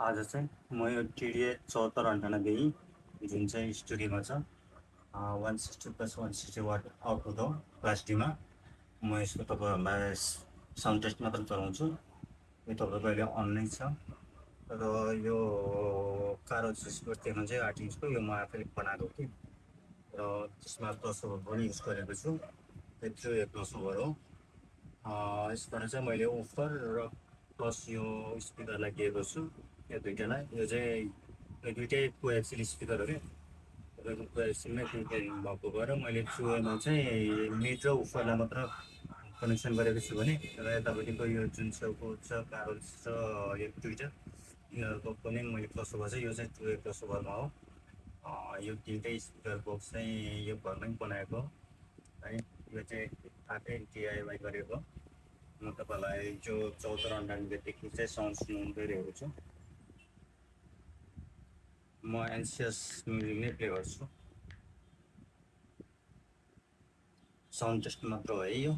आज चाहिँ म यो टिडिए 7498 जुन चाहिँ स्टुडियोमा छ 160+160 वाट आउटपुट हो क्लास डीमा। म यसको तपाईँहरूलाई साउन्ड टेस्ट मात्र चलाउँछु। यो तपाईँको अहिले अन नै छ। र यो कारो स्पिकरमा चाहिँ 8 इन्चको यो म आफैले बनाएको थिएँ र त्यसमा क्रसओभर पनि युज गरेको छु। त्यो एक क्रसओभर हो। यसबाट चाहिँ मैले उफर र प्लस यो स्पिकरलाई दिएको छु। यो दुइटालाई यो चाहिँ यो दुइटै कोएक्सियल स्पिकर हो क्या। तपाईँको कोएक्सियलमै दुइटै भएको भएर मैले चुएमा चाहिँ मिड र उफरलाई मात्र कनेक्सन गरेको छु भने र यतापट्टिको यो जुन छेउको छ कारोल्स र यो दुइटा यिनीहरूको पनि मैले क्रसओभर चाहिँ यो चाहिँ टु क्रसओभरमा हो। यो तिनटै स्पिकर बक्स चाहिँ यो घरमै बनाएको है। यो चाहिँ आफै डिआइवाई गरेको। म तपाईँलाई जो 7498देखि चाहिँ साउन्ड सुनाउँदै रहेको छु। म एन्सियस म्युजिक नै प्ले गर्छु। साउन्ड टेस्ट मात्र हो है यो।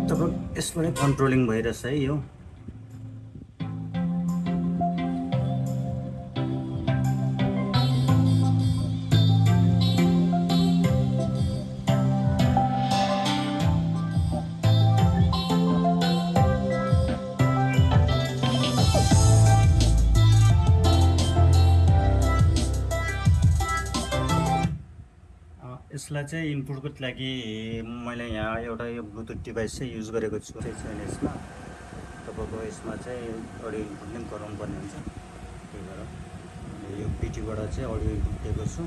तपाईँ यसबाट कन्ट्रोलिङ भइरहेछ है यो। यसलाई चाहिँ इनपुटको लागि मैले यहाँ एउटा यो ब्लुटुथ डिभाइस चाहिँ युज गरेको छु छैन यसमा। तपाईँको यसमा चाहिँ अडियो इनपुट नै गराउनु पर्ने हुन्छ। त्यही भएर यो पिटीबाट चाहिँ अडियो इनपुट दिएको छु।